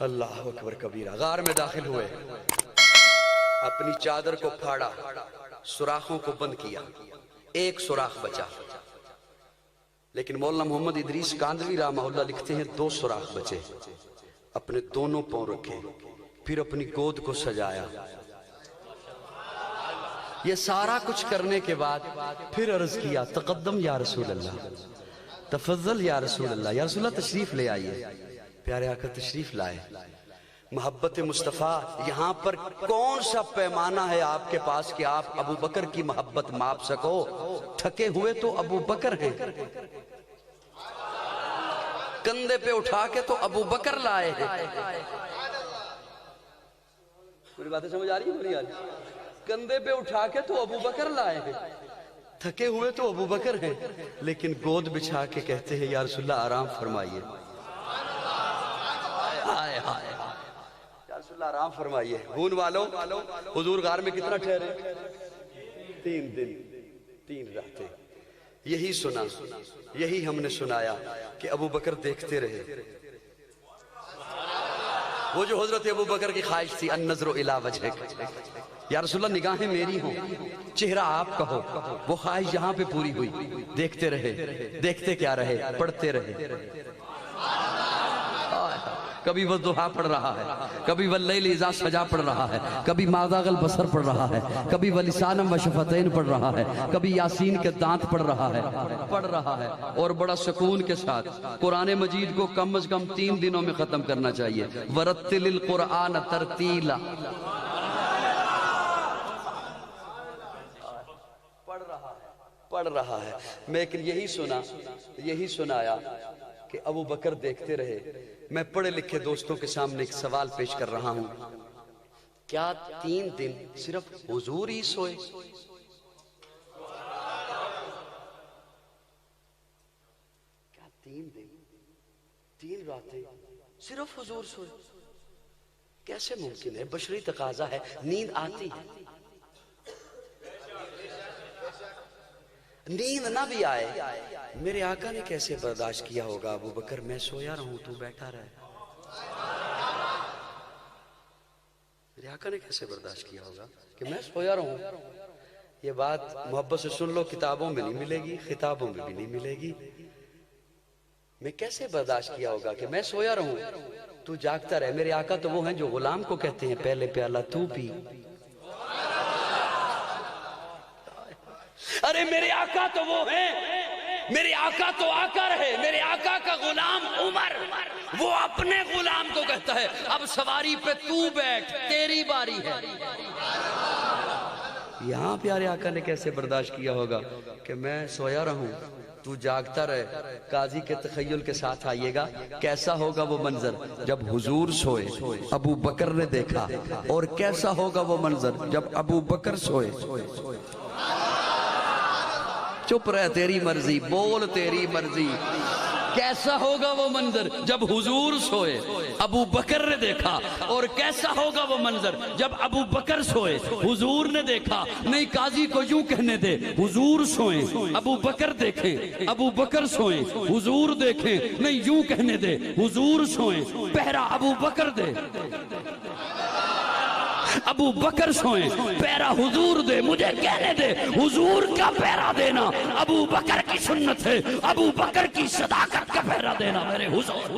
اللہ اکبر کبیرہ۔ غار میں داخل ہوئے، اپنی چادر کو پھاڑا، سوراخوں کو بند کیا، ایک سوراخ بچا، لیکن مولانا محمد ادریس کاندھوی رحمہ اللہ لکھتے ہیں 2 سوراخ بچے۔ اپنے دونوں پاؤں رکھے، پھر اپنی گود کو سجایا۔ یہ سارا کچھ کرنے کے بعد پھر عرض کیا تقدم یا رسول اللہ، تفضل یا رسول اللہ، یا رسول اللہ تشریف لے آئیے۔ پیارے آقا تشریف لائے۔ محبت مصطفیٰ، یہاں پر کون سا پیمانہ ہے آپ کے پاس کہ آپ ابو بکر کی محبت ماپ سکو؟ تھکے ہوئے تو ابو بکر ہیں، کندھے پہ اٹھا کے تو ابو بکر لائے ہیں۔ میری باتیں سمجھ آ رہی ہے؟ میری آج کندھے پہ اٹھا کے تو ابو بکر لائے ہیں، تھکے ہوئے تو ابو بکر ہیں، لیکن گود بچھا کے کہتے ہیں یا رسول اللہ آرام فرمائیے، یا رسول اللہ آرام فرمائیے۔ خون والو، حضور غار میں کتنا ٹھہرے؟ 3 دن 3 راتیں۔ یہی سنا، یہی ہم نے سنایا کہ ابو بکر دیکھتے رہے۔ وہ جو حضرت ابو بکر کی خواہش تھی النظر الی وجہک، یا رسول اللہ نگاہیں میری ہوں، چہرہ آپ کا ہو، وہ خواہش یہاں پہ پوری ہوئی۔ دیکھتے رہے، دیکھتے کیا رہے؟ پڑھتے رہے۔ کبھی وہ دہا پڑھ رہا ہے، کبھی واللیل اذا سجا پڑھ رہا ہے، کبھی ما ذاغ البصر پڑھ رہا ہے، کبھی ولسانم وشفتین پڑھ رہا ہے، کبھی یاسین کے دانت پڑھ رہا ہے، اور بڑا سکون کے ساتھ قرآن مجید کو کم از کم 3 دنوں میں ختم کرنا چاہیے۔ ورتل القرآن ترتیلا، پڑھ رہا ہے۔ لیکن یہی سنایا کہ ابو بکر دیکھتے رہے۔ میں پڑھے لکھے دوستوں کے سامنے ایک سوال پیش کر رہا ہوں، کیا 3 دن صرف حضور ہی سوئے؟ کیا 3 دن 3 راتیں صرف حضور سوئے؟ کیسے ممکن ہے؟ بشری تقاضا ہے، نیند آتی ہے، نیند نہ بھی آئے۔ میرے آقا نے کیسے برداشت کیا ہوگا ابو بکر میں سویا رہوں تو بیٹھا رہے؟ میرے آقا نے کیسے برداشت کیا ہوگا کہ میں سویا رہوں؟ یہ بات محبت سے سن لو، کتابوں میں نہیں ملے گی، خطابوں میں بھی نہیں ملے گی۔ میں کیسے برداشت کیا ہوگا کہ میں سویا رہوں تو جاگتا رہے؟ میرے آقا تو وہ ہیں جو غلام کو کہتے ہیں پہلے پیالہ تو پی۔ ارے میرے آقا تو وہ ہیں، میرے آقا تو آقا رہے، میرے آقا کا غلام عمر وہ اپنے غلام کو کہتا ہے اب سواری پہ تو بیٹھ، تیری باری ہے۔ یہاں پیارے آقا نے کیسے برداشت کیا ہوگا کہ میں سویا رہوں تو جاگتا رہے؟ قاضی کے تخیل کے ساتھ آئیے گا، کیسا ہوگا وہ منظر جب حضور سوئے ابو بکر نے دیکھا، اور کیسا ہوگا وہ منظر جب ابو بکر سوئے۔ چپ رہے، تیری مرضی، بول تیری مرضی۔ کیسا ہوگا وہ منظر جب حضور سوئے ابو بکر نے دیکھا، اور کیسا ہوگا وہ منظر جب ابو بکر سوئے حضور نے دیکھا؟ نہیں، قاضی کو یوں کہنے دے، حضور سوئیں ابو بکر دیکھیں، ابو بکر سوئیں حضور دیکھیں، نہیں یوں کہنے دے، حضور سوئیں پہرا ابو بکر دے، ابو بکر سوئیں پیرا حضور دے۔ مجھے کہنے دے، حضور کا پیرا دینا ابو بکر کی سنت ہے، ابو بکر کی صداقت کا پیرا دینا میرے حضور۔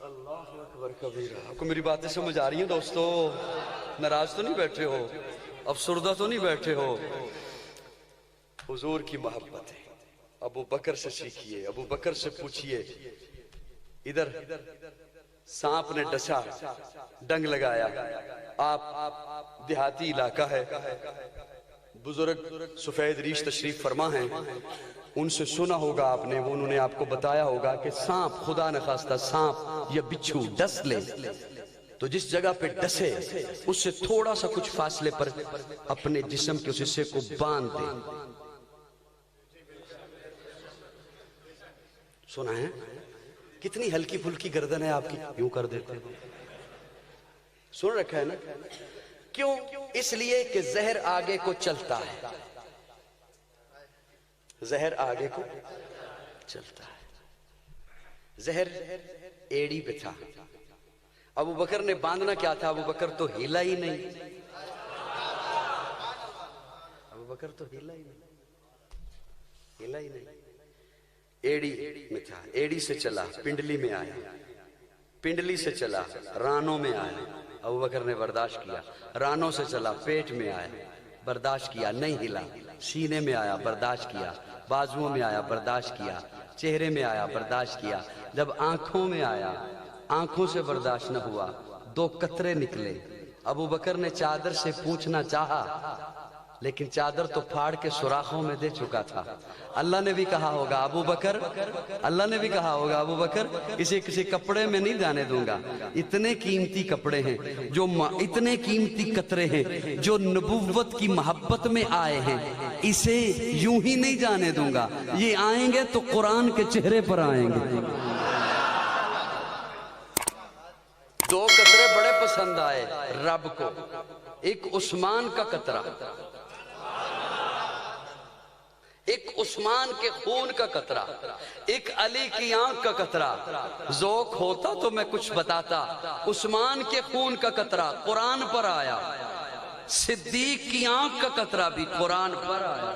اللہ اکبر کبیرہ۔ آپ کو میری باتیں سمجھ آ رہی ہیں دوستو؟ ناراض تو نہیں بیٹھے ہو؟ افسردہ تو نہیں بیٹھے ہو؟ حضور کی محبت ہے، ابو بکر سے سیکھیے، ابو بکر سے پوچھئے۔ ادھر سانپ نے ڈسا، ڈنگ لگایا، آپ دیہاتی علاقہ ہے، بزرگ سفید ریش تشریف فرما ہیں، ان سے سنا ہوگا آپ نے، وہ انہوں نے آپ کو بتایا ہوگا کہ سانپ، خدا نخواستہ سانپ یا بچھو ڈس لے تو جس جگہ پہ ڈسے اس سے تھوڑا سا کچھ فاصلے پر اپنے جسم کے اس حصے کو باندھ دے۔ سنا ہے؟ کتنی ہلکی پھلکی گردن ہے آپ کی، یوں کر دیتے ہیں۔ سن رکھا ہے نا؟ کیوں؟ اس لیے کہ زہر آگے کو چلتا ہے، زہر آگے کو چلتا ہے. زہر ایڑی پہ تھا. ابو بکر نے باندھنا کیا تھا؟ ابو بکر تو ہلا ہی نہیں. ابو بکر تو ہلا ہی نہیں. ایڑی میں تھا. ایڑی سے چلا پنڈلی میں آیا. پنڈلی سے چلا رانوں میں آیا. ابو بکر نے برداشت کیا. رانوں سے چلا پیٹ میں آیا. برداشت کیا, نہیں ہلا. سینے میں آیا, برداشت کیا. بازوؤں میں آیا, برداشت کیا. چہرے میں آیا, برداشت کیا. جب آنکھوں میں آیا, آنکھوں سے برداشت نہ ہوا, 2 قطرے نکلے. ابو بکر نے چادر سے پوچھنا چاہا, لیکن چادر تو پھاڑ کے سوراخوں میں دے چکا تھا. اللہ نے بھی کہا ہوگا ابو بکر, اللہ نے بھی کہا ہوگا ابو بکر اسے کسی کپڑے میں نہیں جانے دوں گا. اتنے قیمتی کپڑے ہیں, اتنے قیمتی قطرے ہیں جو نبوت کی محبت میں آئے ہیں, اسے یوں ہی نہیں جانے دوں گا. یہ آئیں گے تو قرآن کے چہرے پر آئیں گے. 2 قطرے بڑے پسند آئے رب کو. ایک عثمان کا قطرہ, ایک عثمان کے خون کا قطرہ, ایک علی کی آنکھ کا قطرہ. ذوق ہوتا تو میں کچھ بتاتا. عثمان کے خون کا قطرہ قرآن پر آیا. صدیق کی آنکھ کا قطرہ بھی قرآن پر آیا.